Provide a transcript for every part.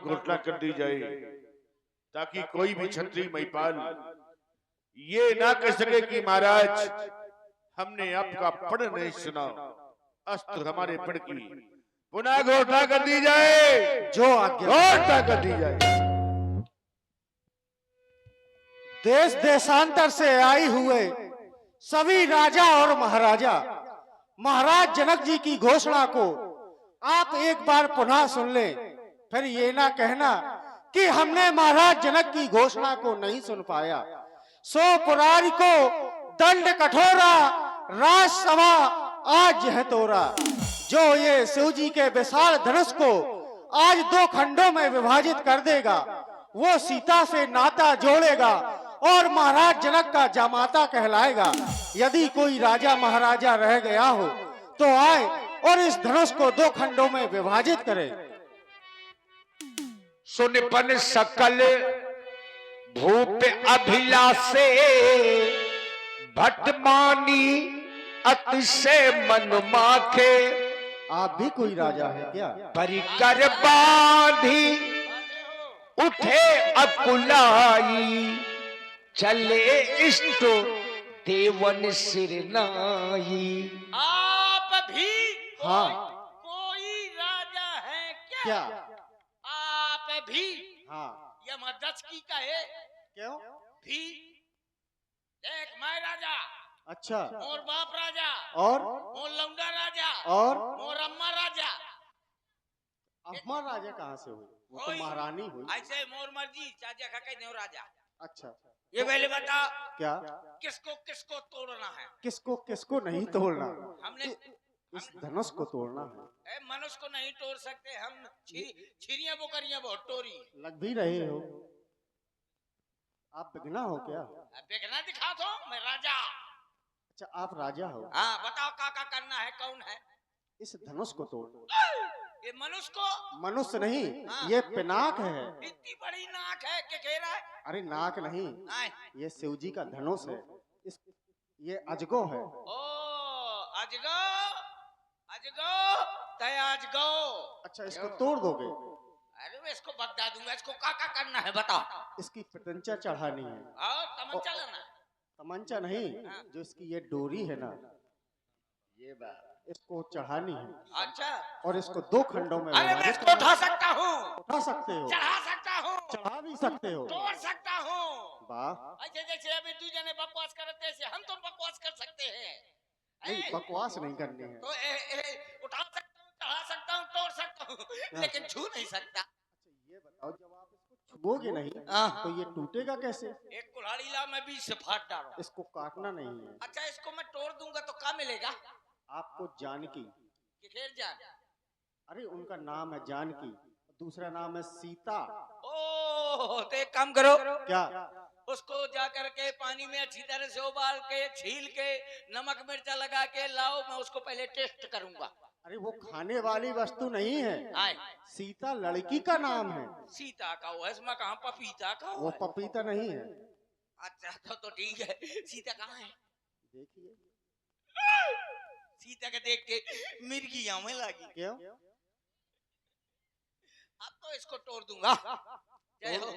घोषणा कर दी जाए, ताकि कोई भी क्षत्रिय महिपाल ये ना कह सके कि महाराज हमने आपका पढ़ नहीं सुना। अस्त्र हमारे पढ़ की पुनः घोषणा कर दी जाए, जो आज्ञा घोषणा कर दी जाए। देश देशांतर से आई हुए सभी राजा और महाराजा महाराज जनक जी की घोषणा को आप एक बार पुनः सुन लें, फिर ये ना कहना कि हमने महाराज जनक की घोषणा को नहीं सुन पाया। सो पुरारी को दंड कठोरा, राजसभा आज है तोरा। जो ये शिव जी के विशाल धनुष को आज 2 खंडों में विभाजित कर देगा, वो सीता से नाता जोड़ेगा और महाराज जनक का जामाता कहलाएगा। यदि कोई राजा महाराजा रह गया हो तो आए और इस धनुष को 2 खंडों में विभाजित करे। सुनपन सकल भूप अभिलाषे, भटमानी अतिशय मन माखे। आप भी कोई राजा है क्या? परिकर बांधी उठे अकुलाई, चले इष्ट देवन सिरनाई। आप भी हाँ। कोई राजा है क्या? क्या? आप भी हाँ। यमदत्त की कहे क्यों? भी देख, मैं राजा, अच्छा। मोर बाप राजा, और मोर लौंडा राजा, और मोर अम्मा राजा। अम्मा राजा कहाँ से हुई? वो तो हुई। महारानी हुई। ऐसे मोर मर्जी चाचा का कह राजा। अच्छा। ये पहले बता, क्या? किसको किसको तोड़ना है? किसको किसको नहीं तोड़ना? हमने इस धनुष को तोड़ना है। मनुष्य को नहीं तोड़ सकते हम। छिरियां बोकरियां बहुत तोड़ी। लग भी रहे हो। आप बिगना हो क्या? बेगना दिखा दो, मैं राजा। अच्छा, आप राजा हो। हाँ, बताओ का करना है, कौन है? इस धनुष को तोड़ना। ये मनुष्य को? मनुष्य नहीं, हाँ। ये पिनाक है। इतनी बड़ी नाक है कि कह रहा है? अरे नाक नहीं, आए। ये शिव जी का धनुष है। इस ये अजगो है। ओ अजगो, अजगो, तय अजगो। अच्छा, इसको तोड़ दोगे? अरे मैं इसको बता दूंगा। इसको का करना है बताओ। इसकी प्रत्यंचा चढ़ानी है। और तमंचा लेना। तमंचा नहीं, हाँ। जो इसकी ये डोरी है ना, ये बात इसको चढ़ानी है। अच्छा। और इसको 2 खंडों में अरे मैं विभाजित इसको उठा सकता हूँ, उठा सकते हो, चढ़ा सकता हूँ, चढ़ा भी सकते हो। तोड़ सकता हूँ। वाह। ऐसे जैसे अभी तू जने बकवास करते ऐसे हम तो बकवास कर सकते हैं। नहीं, ए, बकवास नहीं करनी है। तो उठा सकता हूँ, चढ़ा सकता हूँ, तोड़ सकता हूँ, लेकिन छू नहीं सकता। अच्छा, ये बताओ, जब आप इसको छुओगे नहीं हाँ। तो ये टूटेगा कैसे? एक कुल्हाड़ी ला, मैं बीच से फाड़ डालूं। इसको काटना नहीं है। अच्छा, इसको मैं तोड़ दूंगा तो क्या मिलेगा? आपको जानकी, कि खेर जान। अरे उनका नाम है जानकी, दूसरा नाम है सीता। ओ तो एक काम करो, क्या? उसको जा करके पानी में अच्छी तरह से उबाल के, छील के, नमक मिर्चा लगा के लाओ, मैं उसको पहले टेस्ट करूंगा। अरे वो खाने वाली वस्तु नहीं है। आए। सीता लड़की का नाम है। सीता का हुआ, इसमें कहाँ पपीता का वो हुआ है? पपीता नहीं है। अच्छा तो ठीक है। सीता कहाँ है? देखिए। सीता के देख के मिर्गियां में लगी। क्यों? अब तो इसको तोड़ दूंगा। जय हो,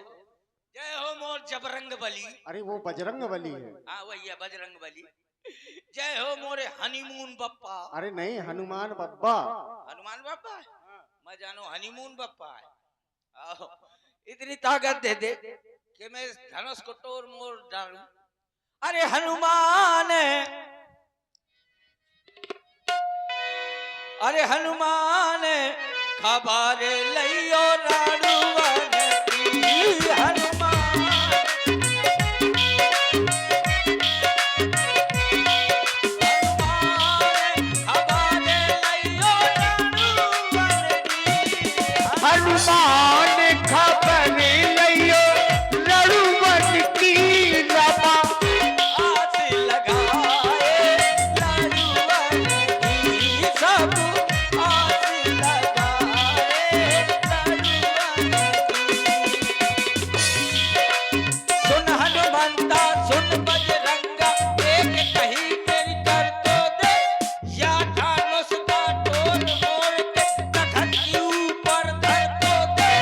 जय हो मोर जबरंग बली। अरे वो बजरंग बली है। हाँ वही है, बजरंग बली। जय हो मोरे हनीमून बप्पा। अरे नहीं, हनुमान बप्पा। हनुमान बप्पा है? मैं जानो हनीमून बप्पा है। आओ, इतनी ताकत दे दे कि मैं इस धनुष को तोड़ मोड़ डालूं। अरे हनुमान, अरे हनुमान, खबर लियो रानुवन की। हनुमान, हनुमान खबर लियो रणवन की। रमा आस लगाए रणवन की, सब आस लगाए रणवन की। सुन हनुमंता, सुन बजरंगा, एक कही मेरी कर तो दे। या धनुष का तोड़ मोड़ के तखत के ऊपर धर तो दे।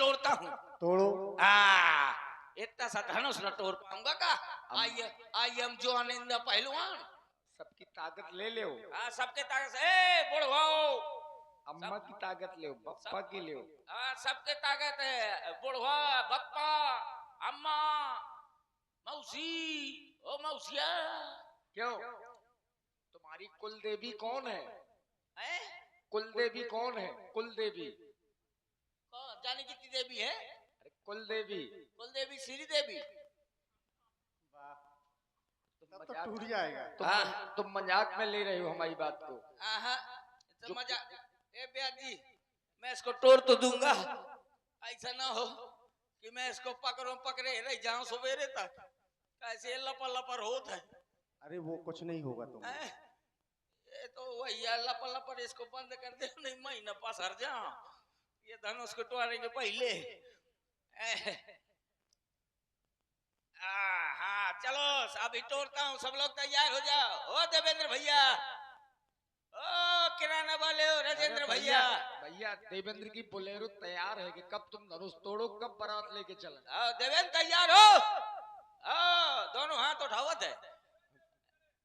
तोड़ता हूँ। तोड़ो। इतना सा धनुष न तोड़ पाऊंगा का? आई एम जो आनंद पहलवान। सबकी ताकत ले ले। सबके ताकत से बुढ़वाओ, अम्मा की ताकत ले, बप्पा की ले। सबके ताकत है। बुढ़वा, बप्पा, अम्मा, मौसी, ओ मौसिया। क्यों? तुम्हारी कुल देवी कौन है? हैं? कुल देवी कौन है? कुल देवी जाने कितनी देवी है? अरे कुल देवी। कुल देवी श्री देवी। तब तो टूट जाएगा। तुम मजाक में ले रहे हो हमारी बात को। तो मजाक। ए ब्याजी, मैं इसको तोड़ तो दूंगा, ऐसा ना हो कि मैं इसको पकड़े रह जाऊं सवेरे तक। ऐसे लपर लपर होता है। अरे वो कुछ नहीं होगा तुम। ये तो वही लपर लपर, इसको बंद कर दे, नहीं मैं न पसर जाऊं। ये धनुष को तोड़ने के पहले। हाँ चलो अभी तोड़ता हूँ, सब लोग तैयार हो जाओ। ओ देवेंद्र भैया, ओ किराना वाले, हो राजेंद्र भैया। भैया देवेंद्र की बोलेरो तैयार है कि कब तुम धनुष तोड़ो, कब बारात लेके चले। देवेंद्र तैयार हो? दोनों हाथ उठावत है।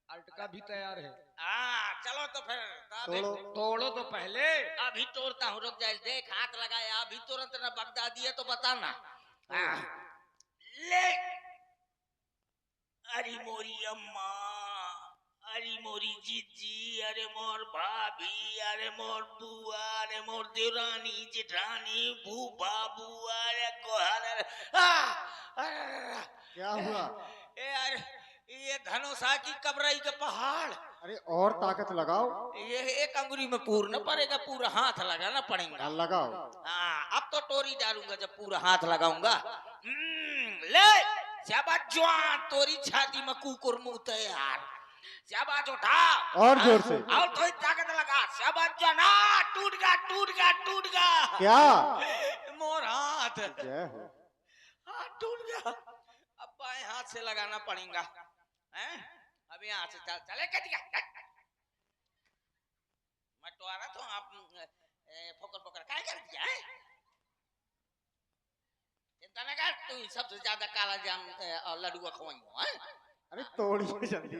अटका भी तैयार है। चलो तो फिर तोड़ो तो पहले। अभी तोड़ता हूँ, रुक जाए, देख हाथ लगाया अभी तुरंत न बगदादी है तो बताना। ले अरे मोरी अम्मा, अरे मोरी जीजी, अरे मोर भाभी, अरे मोर बुआ, अरे मोर देवरानी जेठानी, भूपा बुआ, अरे कोहर। क्या हुआ? ये धनुषा की कबराई का पहाड़। अरे और ताकत लगाओ। ये एक अंगुली में पूर्ण पड़ेगा, पूरा हाथ लगाना पड़ेगा। लगाओ। अब तो टोरी डालूंगा जब पूरा हाथ लगाऊंगा। ले शाबाश जवान, तोरी छाती में कुकुर मुंह तैयार। शाबाश उठा और जोर से। और थोड़ी ताकत लगा। शाबाश जना, टूट गया। क्या? मोर हाथ। जय हो। हाथ टूट गया, अब बाएं हाथ से लगाना पड़ेगा। हैं? अभी यहाँ से चले मैं तो आ रहा था, आप फोकर क्या कर दिया है? चिंता न कर, तू सबसे ज्यादा काला जाम और लड्डुआ खवाएंगे। हैं? अरे तोड़िए जल्दी।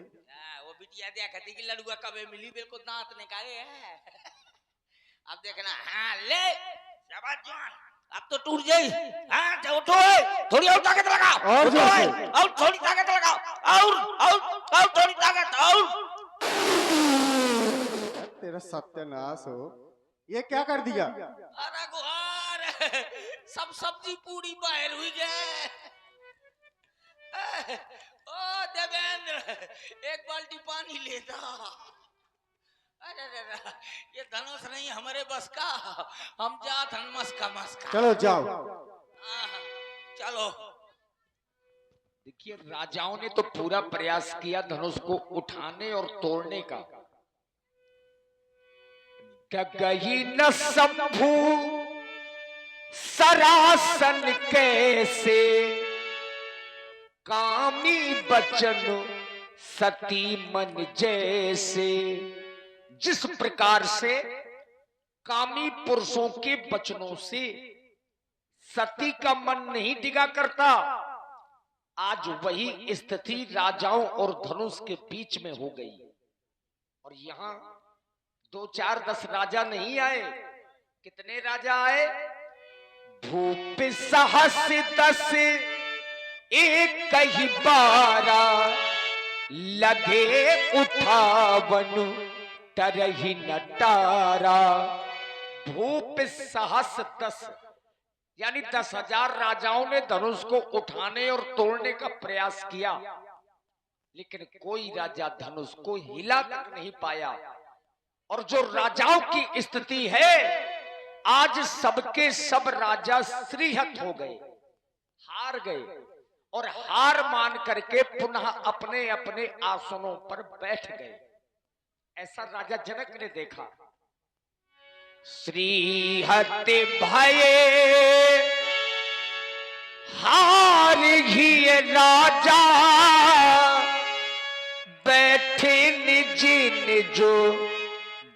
वो बिटिया देखा थी कि लड्डुआ कबे मिली, बिल्कुल दांत निकाले है। अब देखना। ले शाबाश जवान, अब तो टूट जाई। उठो, थोड़ी और ताकत लगाओ। और थोड़ी ताकत लगाओ, और थोड़ी ताकत, और तेरा सत्यानाश हो। ये क्या कर दिया? अरे गुहार, सब सब्जी पूरी बाहर हुई गए। ओ देवेंद्र, एक बाल्टी पानी लेता। अरे ये धनुष नहीं हमारे बस का, हम जात हन मस्का। चलो जाओ। चलो। देखिए राजाओं ने तो पूरा प्रयास किया धनुष को उठाने और तोड़ने का। डगही न शंभु सरासन कैसे, कामी बचन सती मन जैसे। जिस प्रकार से कामी पुरुषों के वचनों से सती का मन नहीं टिका करता, आज वही स्थिति राजाओं और धनुष के बीच में हो गई। और यहाँ 2 4 10 राजा नहीं आए। कितने राजा आए? भूप सहस 10 एक ही 12, लगे उठावन तरही न टारा। भूप सहस 10 यानी 10,000 राजाओं ने धनुष को उठाने और तोड़ने का प्रयास किया, लेकिन कोई राजा धनुष को हिला तक नहीं पाया। और जो राजाओं की स्थिति है, आज सबके सब राजा श्रीहत हो गए, हार गए, और हार मान करके पुनः अपने अपने आसनों पर बैठ गए। ऐसा राजा जनक ने देखा। श्रीहत भये हार ही राजा, बैठे निज निजो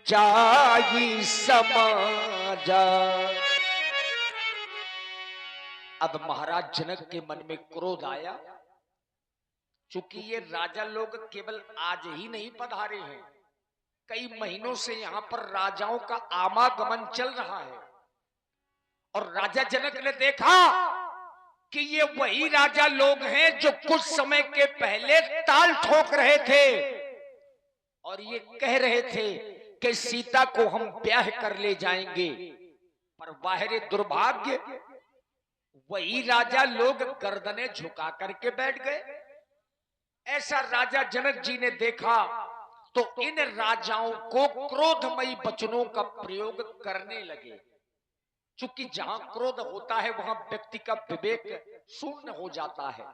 जाई समाजा। अब महाराज जनक के मन में क्रोध आया, चूंकि ये राजा लोग केवल आज ही नहीं पधारे हैं, कई महीनों से यहाँ पर राजाओं का आवागमन चल रहा है। और राजा जनक ने देखा कि ये वही राजा लोग हैं जो कुछ समय के पहले ताल ठोक रहे थे और ये कह रहे थे कि सीता को हम ब्याह कर ले जाएंगे, पर बाहरी दुर्भाग्य वही राजा लोग गर्दनें झुका करके बैठ गए। ऐसा राजा जनक जी ने देखा तो इन राजाओं को क्रोधमयी वचनों का प्रयोग करने लगे। चूंकि जहां क्रोध होता है वहां व्यक्ति का विवेक शून्य हो जाता है,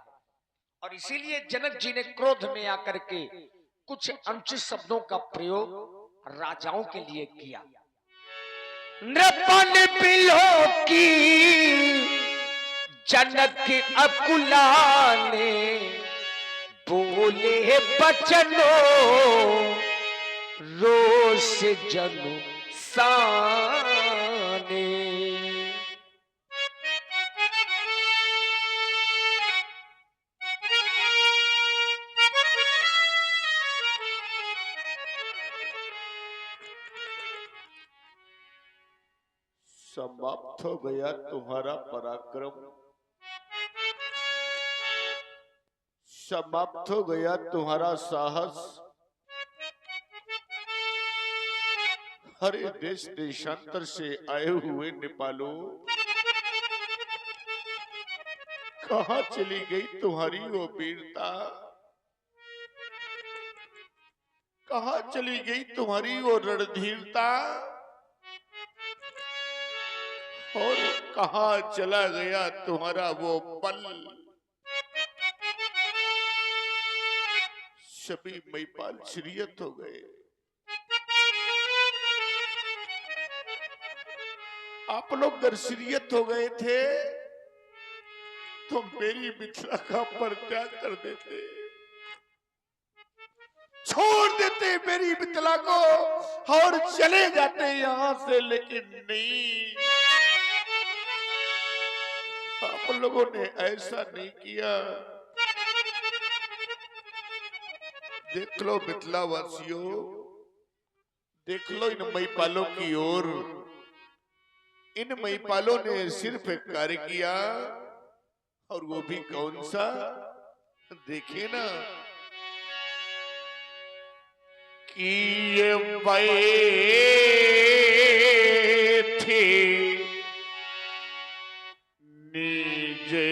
और इसीलिए जनक जी ने क्रोध में आकर के कुछ अनुचित शब्दों का प्रयोग राजाओं के लिए किया। नृपन बिलो की जनक अकुलाने बोले बचनो रोष जनु साने। समाप्त हो गया तुम्हारा पराक्रम, समाप्त हो गया तुम्हारा साहस। हरे देश देशांतर से आए हुए नेपालों, कहां चली गई तुम्हारी वो वीरता, कहां चली गई तुम्हारी वो रणधीरता, और कहां चला गया तुम्हारा वो बल। सभी महिपाल श्रीयत हो गए। आप लोग अगर श्रीयत हो गए थे तो मेरी मिथिला का परित्याग कर देते, छोड़ देते मेरी मिथिला को और चले जाते यहां से, लेकिन नहीं, आप लोगों ने ऐसा नहीं किया। देख लो मिथिला वासियों, देख लो इन महिपालों की ओर। इन महिपालों ने सिर्फ एक कार्य किया, और वो भी कौन सा, देखे ना, कि ये बैठे नीचे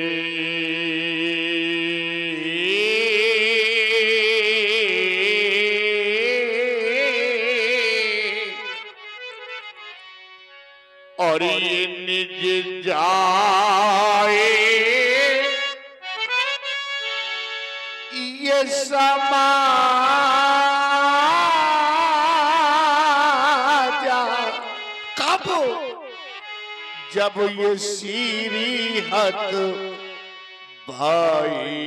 और ये निज जाए ये समाजा, कब, जब ये सीरीहत भाई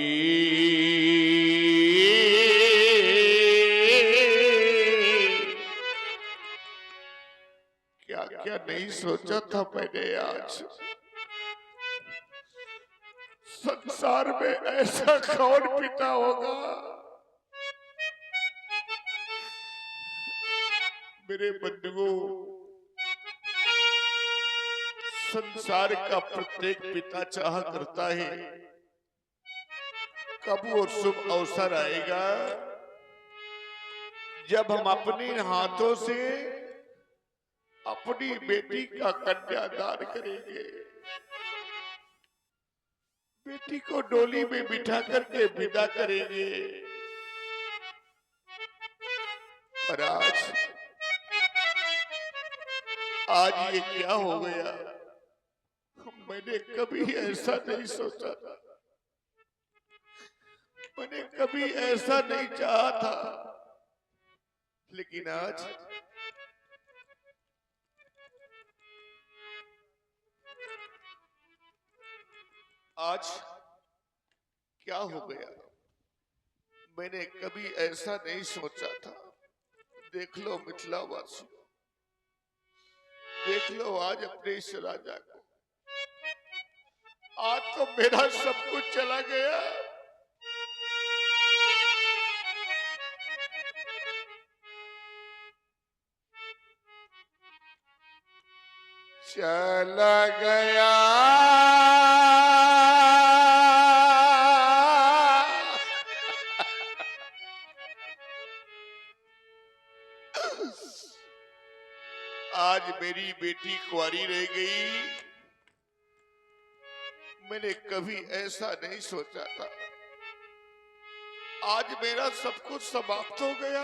क्या नहीं सोचा था मैंने। आज संसार में ऐसा कौन पिता होगा, मेरे बंधुओं, संसार का प्रत्येक पिता चाह करता है कब वो शुभ अवसर आएगा जब हम अपने हाथों से अपनी बेटी का कन्यादान करेंगे, बेटी को डोली में बिठा करके विदा करेंगे। पर आज ये क्या हो गया, मैंने कभी ऐसा नहीं सोचा था, मैंने कभी ऐसा नहीं चाहा था, लेकिन आज क्या हो गया, मैंने कभी ऐसा नहीं सोचा था। देख लो मिथिला वासियों, देख लो आज अपने इस राजा को, आज तो मेरा सब कुछ चला गया। चला गया आज मेरी बेटी कुंवारी रह गई। मैंने कभी ऐसा नहीं सोचा था। आज मेरा सब कुछ समाप्त हो गया,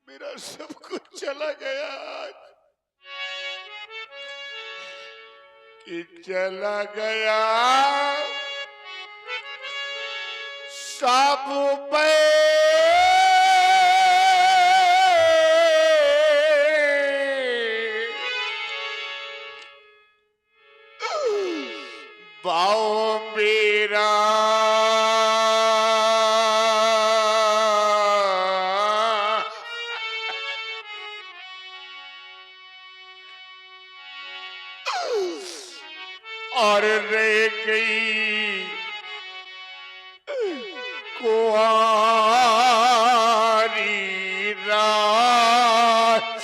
मेरा सब कुछ चला गया। आज कि चला गया सब पे बाओ मेरा और रह गई कुंवारी रात।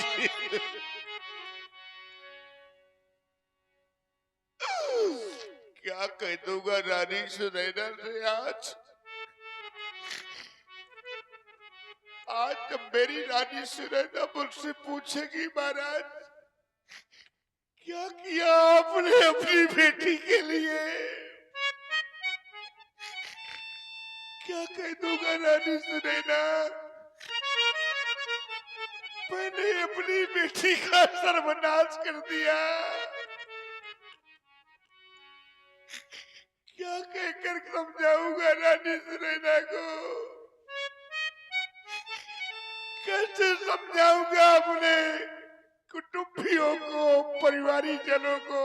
क्या कह दूंगा रानी सुनैना से आज जब मेरी रानी सुनैना मुझसे पूछेगी महाराज क्या किया आपने अपनी बेटी के लिए, क्या कह दूंगा रानी सुनैना मैंने अपनी बेटी का सर्वनाश कर दिया। क्या कहकर समझाऊंगा रानी सुनैना को, कैसे समझाऊंगा अपने कुटुंबियों को, परिवारी जनों को।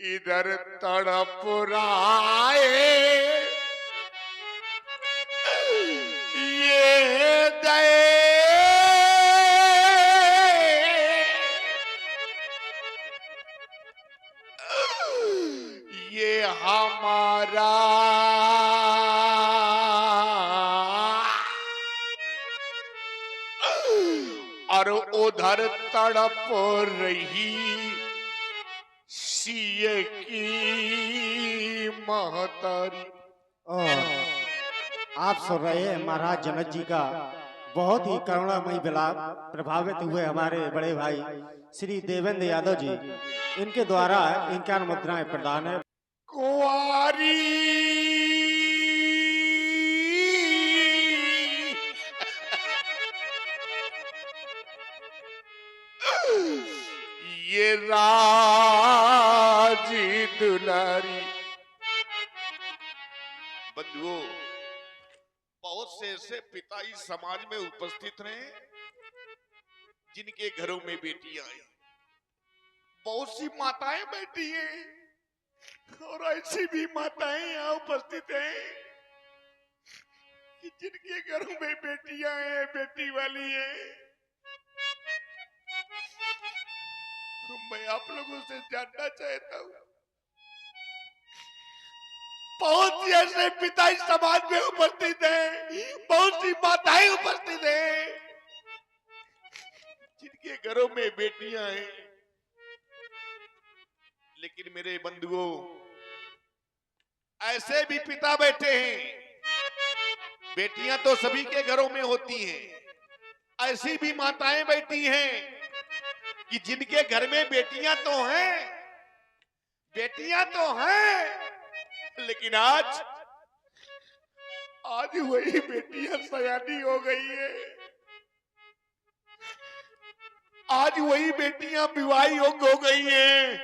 इधर तड़प रहा है ये दे ये हमारा और उधर तड़प रही सीए की महतारी। और आप सुन रहे हैं महाराज जनक जी का बहुत ही करुणामयी विलाप। प्रभावित हुए हमारे बड़े भाई श्री देवेंद्र यादव जी, इनके द्वारा 51 मुद्राएं प्रदान है। कुंवारी ये राजी दुलारी। बंधुओं, बहुत से ऐसे पिता इस समाज में उपस्थित रहे जिनके घरों में बेटियां आई, बहुत सी माताएं बैठी हैं और ऐसी भी माताएं यहाँ उपस्थित हैं कि जिनके घरों में बेटियां हैं, बेटी वाली हैं। मैं आप लोगों से जानना चाहता हूँ, बहुत से ऐसे पिता इस समाज में उपस्थित हैं, बहुत सी माताएं उपस्थित हैं जिनके घरों में बेटियां हैं। लेकिन मेरे बंधुओं, ऐसे भी पिता बैठे हैं, बेटियां तो सभी के घरों में होती हैं, ऐसी भी माताएं बैठी हैं कि जिनके घर में बेटियां तो हैं, लेकिन आज वही बेटियां सयानी हो गई है, आज वही बेटियां विवाह योग्य हो गई हैं।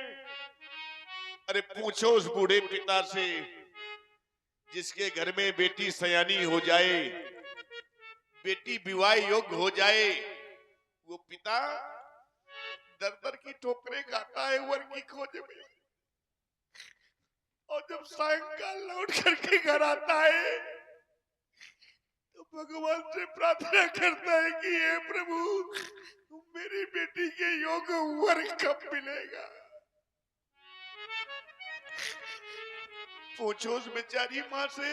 अरे पूछो उस बूढ़े पिता से जिसके घर में बेटी सयानी हो जाए, बेटी विवाह योग्य हो जाए, वो पिता दर दर की ठोकरें खाता है वर की खोज में, और जब सायंकाल लौट करके घर आता है तो भगवान से प्रार्थना करता है कि हे प्रभु मेरी बेटी के योग्य वर कब मिलेगा? पूछो उस बेचारी माँ से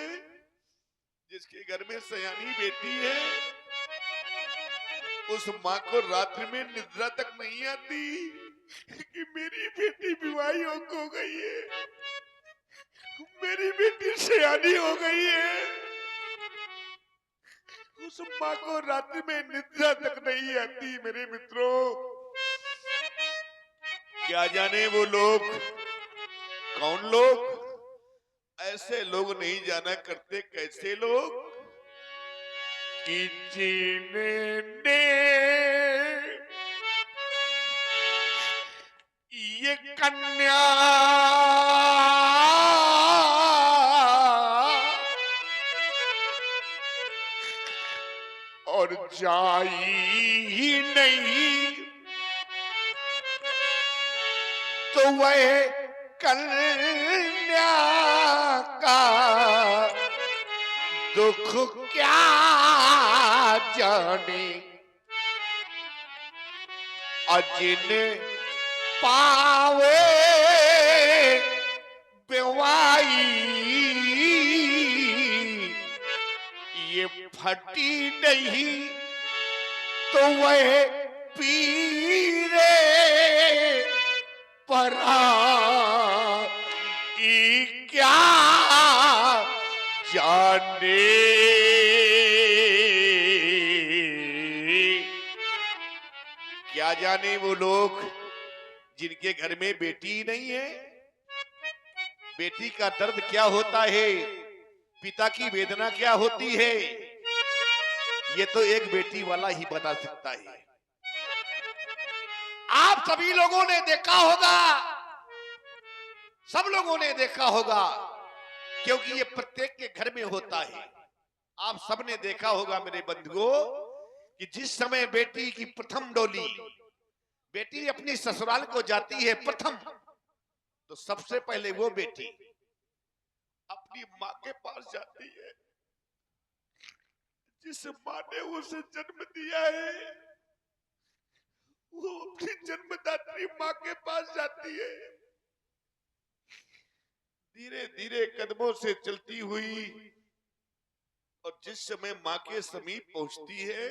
जिसके घर में सयानी बेटी है। उस माँ को रात्रि में निद्रा तक नहीं आती कि मेरी बेटी विवाह योग्य हो गई है, मेरी बेटी सयानी हो गई है। उस माँ को रात्रि में निद्रा तक नहीं आती। मेरे मित्रों, क्या जाने वो लोग कौन लोग? ऐसे लोग नहीं जाना करते कैसे लोग कि जिन्होंने ये कन्या और जाई ही नहीं तो वह कन्या का दुख क्या जाने। अजिन पावे बेवाई ये फटी नहीं तो वह पीरे परा क्या जाने। क्या जाने वो लोग जिनके घर में बेटी नहीं है। बेटी का दर्द क्या होता है, पिता की वेदना क्या होती है, ये तो एक बेटी वाला ही बता सकता है। आप सभी लोगों ने देखा होगा, सब लोगों ने देखा होगा, क्योंकि ये प्रत्येक के घर में होता है। आप सबने देखा होगा मेरे बंधुओं कि जिस समय बेटी की प्रथम डोली, बेटी अपनी ससुराल को जाती है प्रथम, तो सबसे पहले वो बेटी अपनी माँ के पास जाती है जिस माँ ने उसे जन्म दिया है। वो अपनी जन्मदात्री माँ के पास जाती है। धीरे धीरे कदमों से चलती हुई और जिस समय माँ के समीप पहुंचती है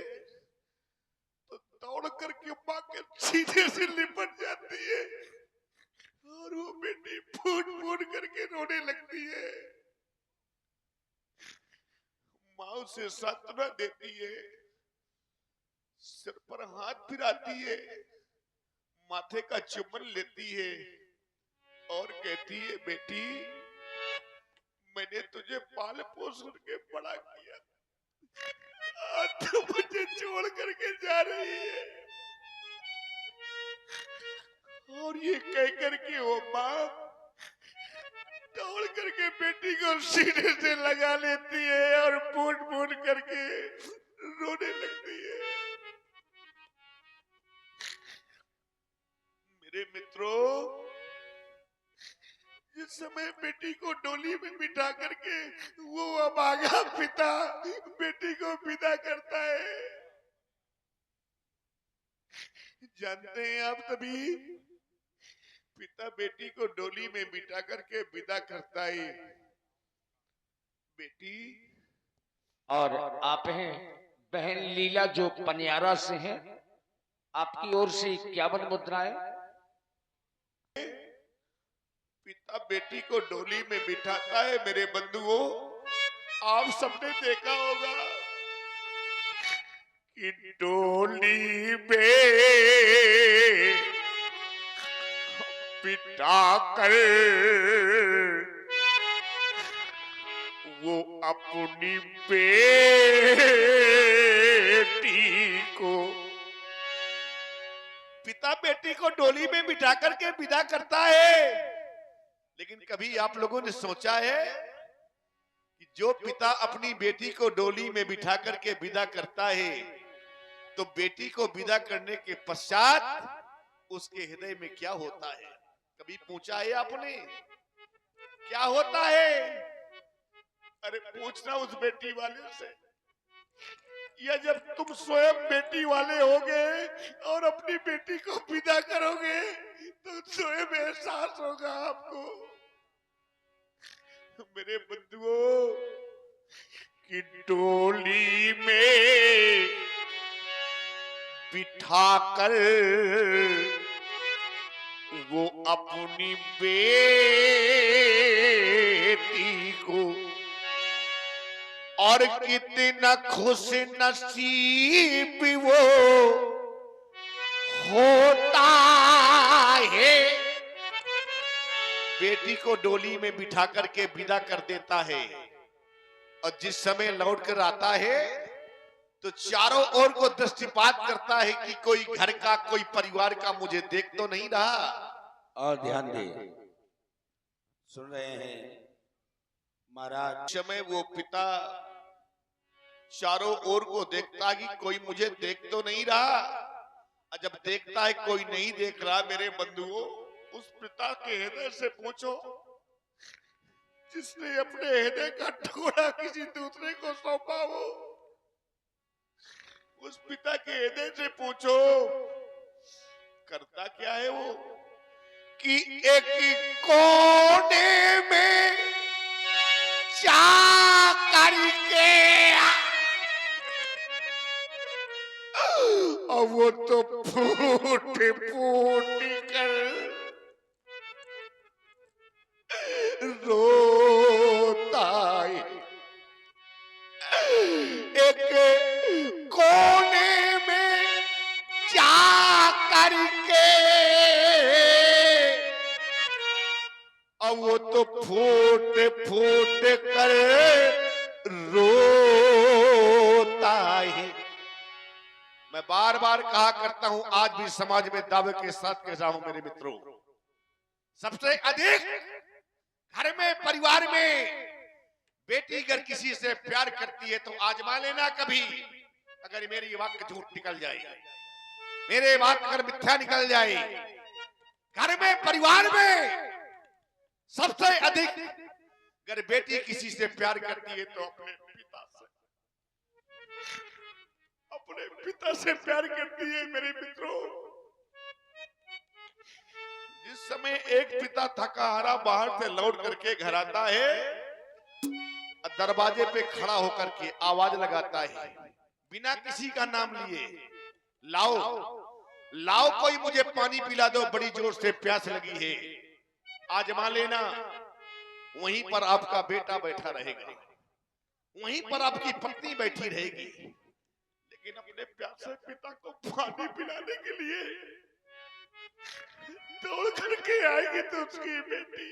तो दौड़ करके माँ के सीधे से लिपट जाती है और वो बेटी फूट फूट करके रोने लगती है। माँ उसे सांत्वना देती है, सिर पर हाथ फिराती है, माथे का चुम्बन लेती है और कहती है, बेटी मैंने तुझे पाल पोस करके बड़ा किया, आज तू मुझे छोड़ करके जा रही है। और ये कह करके वो माँ दौड़ करके बेटी को सीने से लगा लेती है और फूट फूट करके रोने लगती है। मेरे मित्रों, जिस समय बेटी को डोली में बिठा करके वो अभागा पिता बेटी को विदा करता है, जानते हैं आप सभी, पिता बेटी को डोली में बिठा करके विदा करता है। बेटी और आप हैं बहन लीला जो पनियारा से हैं, आपकी ओर से 51 मुद्राएं। पिता बेटी को डोली में बिठाता है। मेरे बंधुओं, आप सबने देखा होगा कि डोली में बिठाकर वो अपनी बेटी को, पिता बेटी को डोली में बिठा करके विदा करता है। लेकिन कभी आप लोगों ने सोचा है कि जो पिता अपनी बेटी को डोली में बिठा करके विदा करता है, तो बेटी को विदा करने के पश्चात उसके हृदय में क्या होता है? कभी पूछा है आपने क्या होता है? अरे पूछना उस बेटी वाले से। या जब तुम स्वयं बेटी वाले होगे और अपनी बेटी को विदा करोगे तो स्वयं एहसास होगा आपको मेरे बंधुओं कि डोली में बिठाकर वो अपनी बेटी को और कितना खुश नसीब वो होता है बेटी को डोली में बिठा करके विदा कर देता है और जिस समय लौट कर आता है तो चारों ओर को दृष्टिपात करता है कि कोई घर का कोई परिवार का मुझे देख तो नहीं रहा। और ध्यान दे सुन रहे हैं महाराज। समय वो पिता चारों ओर को देखता कि कोई मुझे देख तो नहीं रहा और जब देखता है कोई नहीं देख रहा मेरे बंधुओं उस पिता के हृदय से पूछो जिसने अपने हृदय का टुकड़ा किसी दूसरे को सौंपा हो उस पिता के हृदय से पूछो करता क्या है वो कि एक कोने में जा करके और वो तो फूट कर रोता है एक कोने में जा करके अब वो तो फूट कर रोता है। मैं बार बार कहा करता हूं आज भी समाज में दावे के साथ कह रहा हूं मेरे मित्रों सबसे अधिक घर में परिवार में बेटी अगर किसी से प्यार करती है तो आजमा लेना कभी अगर मेरी वाक्य झूठ निकल जाए मेरे बात अगर मिथ्या निकल जाए घर में परिवार में सबसे अधिक अगर बेटी किसी से प्यार करती है तो अपने पिता से प्यार करती है मेरे मित्रों। जिस समय एक पिता थका हारा बाहर से लौट करके घर आता है दरवाजे पे खड़ा होकर के आवाज लगाता है बिना किसी का नाम लिए लाओ लाओ कोई मुझे पानी पिला दो बड़ी जोर से प्यास लगी है। आजमा लेना वहीं पर आपका बेटा बैठा रहेगा वहीं पर आपकी पत्नी बैठी रहेगी लेकिन अपने प्यासे पिता को पानी पिलाने के लिए दौड़ करके आएगी तो उसकी बेटी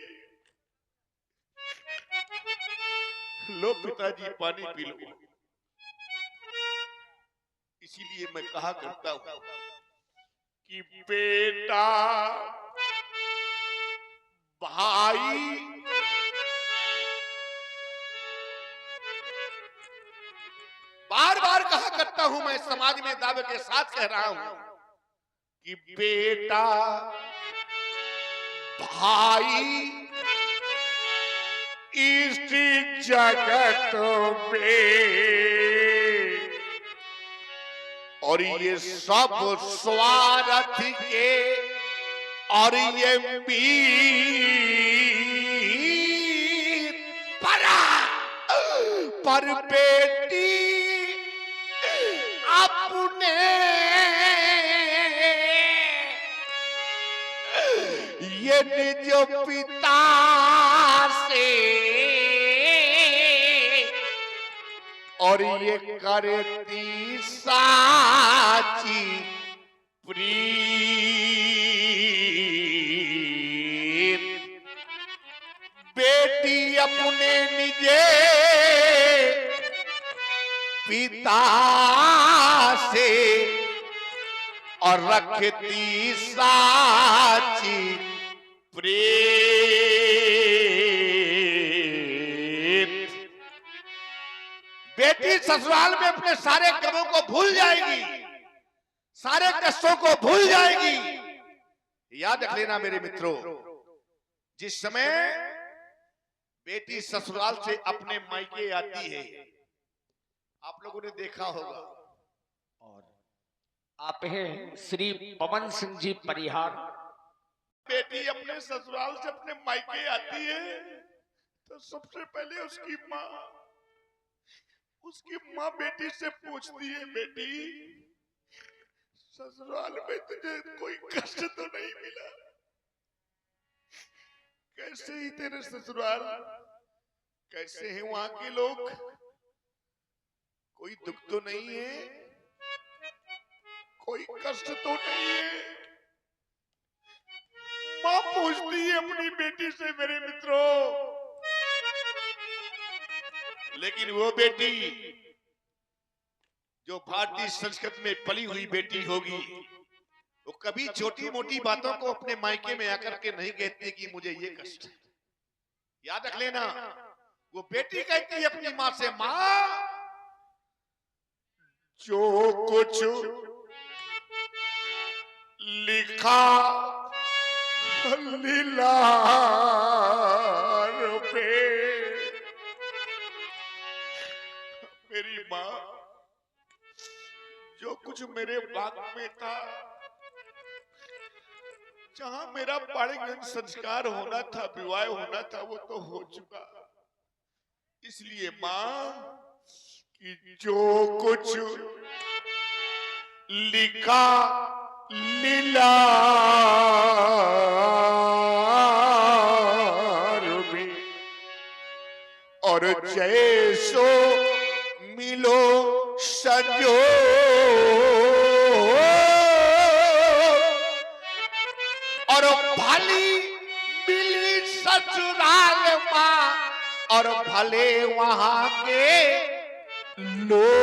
लो पिताजी पानी पी लो। इसीलिए मैं कहा करता हूं कि बेटा भाई बार बार कहा करता हूं मैं समाज में दावे के साथ कह रहा हूं कि बेटा भाई इस जगत में और ये सब स्वार्थ के और ये मीर पर बेटी अपने ये निज पिता से और ये करती साची प्रीत बेटी अपने निजे पिता से और रखती साची प्रीत। बेटी ससुराल में अपने सारे गमों को भूल जाएगी सारे कष्टों को भूल जाएगी। याद रख लेना मेरे मित्रों जिस समय बेटी ससुराल से अपने मायके आती है आप लोगों ने देखा होगा आप हैं श्री पवन सिंह जी परिहार। बेटी अपने ससुराल से अपने मायके आती है तो सबसे पहले उसकी माँ बेटी से पूछती है, बेटी ससुराल में तुझे कोई कष्ट तो नहीं मिला? कैसे ही तेरे ससुराल, कैसे हैं वहां के लोग? कोई दुख तो नहीं है? कोई कष्ट तो नहीं है? मां पूछती है अपनी बेटी से, मेरे मित्रों। लेकिन वो बेटी जो भारतीय संस्कृति में पली हुई बेटी होगी, वो कभी छोटी मोटी बातों को अपने मायके में आकर के नहीं कहती कि मुझे ये कष्ट है। याद रख लेना, वो बेटी कहती है अपनी माँ से, माँ जो कुछ लिखा लीलार पे, मेरी माँ जो कुछ मेरे भाग में था, जहां मेरा पाणिग्रहण संस्कार होना था, विवाह होना था, वो तो हो चुका। इसलिए माँ कि जो कुछ लिखा लीला और जैसो मिलो सजो, और भली मिली ससुराल माँ, और भले वहां के लोग।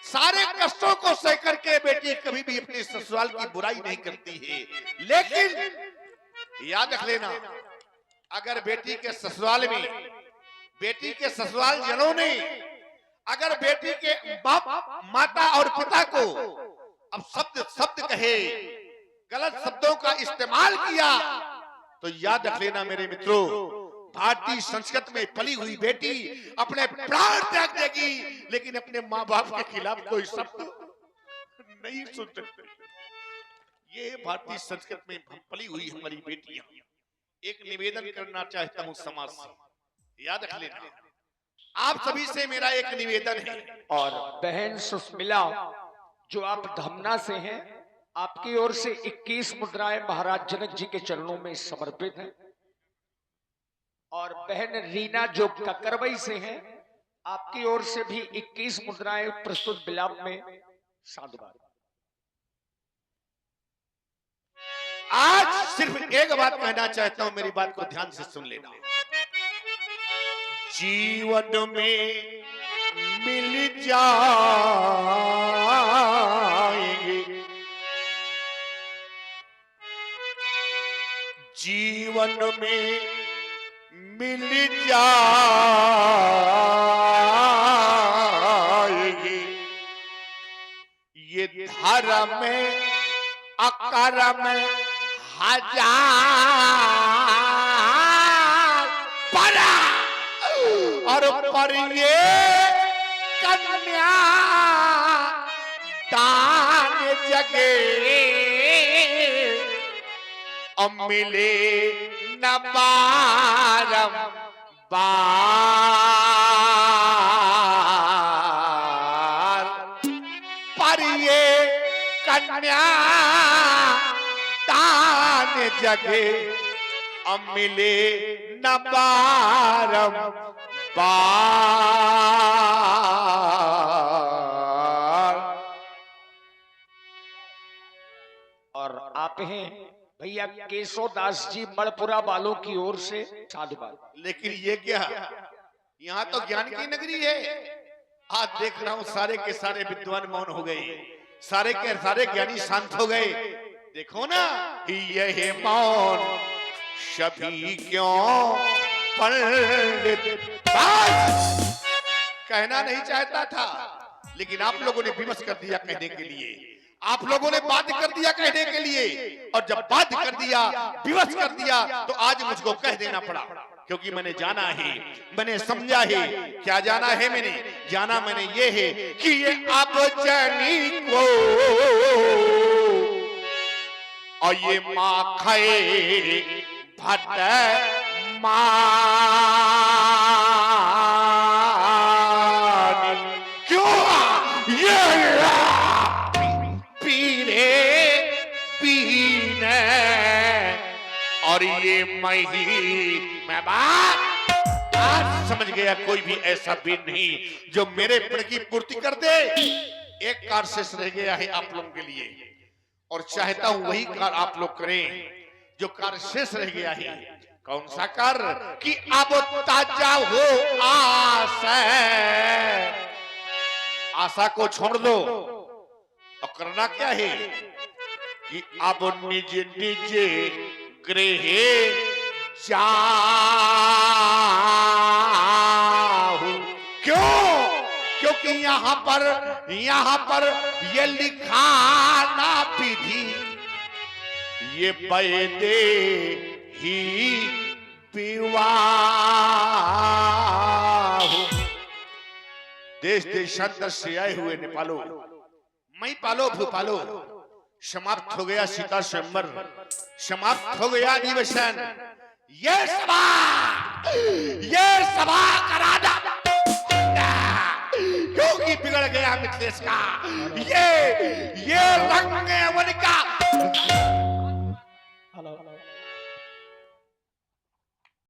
सारे कष्टों को सह करके बेटी कभी भी अपने ससुराल की बुराई नहीं करती है। लेकिन याद रख लेना, अगर बेटी के ससुराल में, बेटी के ससुराल जनों ने अगर बेटी के बाप, माता और पिता को अब शब्द कहे, गलत शब्दों का इस्तेमाल किया, तो याद रख लेना मेरे मित्रों, भारतीय संस्कृति में पली हुई बेटी अपने प्राण त्याग देगी, लेकिन अपने माँ बाप के खिलाफ कोई शब्द नहीं सुन सकते। ये भारतीय संस्कृति में पली हुई हमारी बेटियां। एक निवेदन करना चाहता हूं समाज से, याद रख लेना, आप सभी से मेरा एक निवेदन है। और बहन सुस्मिला जो आप धमना से हैं, आपकी ओर से 21 मुद्राएं महाराज जनक जी के चरणों में समर्पित हैं। और बहन रीना जो ककरवई से हैं, आपकी ओर से भी 21 मुद्राएं प्रस्तुत बिलाप में साधुवाद। आज सिर्फ एक बात कहना चाहता हूं, मेरी बात को ध्यान से सुन लेना। जीवन में मिल जाएंगे, जीवन में मिल जाएंगे, ये धर्म में अकर्म हजार परा, और पर ये कन्या दान जगे, अब मिले न बारम बार, पर ये कन्या दान जगे, अब मिले न बारम बार। और आप हैं भैया केशवदास जी मणपुरा वालों की ओर से साधुवाद। लेकिन ये क्या, यहाँ तो ज्ञान की नगरी है। आज देख रहा हूँ सारे के सारे विद्वान मौन हो गए, सारे के सारे ज्ञानी शांत हो गए। देखो ना, यह मौन सभी क्यों पंडित कहना नहीं चाहता था, लेकिन आप लोगों ने विवश कर दिया कहने के लिए, आप लोगों ने बात कर दिया कहने के लिए, और जब बात कर दिया, विवश कर दिया, तो आज मुझको कह देना पड़ा। क्योंकि मैंने जाना है, मैंने समझा है। क्या जाना है मैंने? जाना मैंने ये है कि ये अब जनी को और ये माँ खाए भट मान, क्यों ये पीने पीने और ये मैं बात आज समझ गया। कोई भी ऐसा वीर नहीं जो मेरे प्रण की पूर्ति कर दे। एक कार्य शेष रह गया है आप लोगों के लिए और चाहता हूं वही कार्य आप लोग करें जो कार्य शेष रह गया है। कौन सा कार्य? कि अब ताजा हो आशा, आशा को छोड़ दो और करना क्या है कि अब निज निज गृह जाऊं। क्यों? क्योंकि यहाँ पर ये लिखा ना विधि, ये बैदे ही विवाह। देश देशांतर से आए हुए नेपालो, मई पालो भूपालो, समाप्त हो गया सीता स्वयंवर, समाप्त हो गया अधिवेशन। ये सभा करा दा, क्योंकि बिगड़ गया मिथिलेश का ये रंग उनका।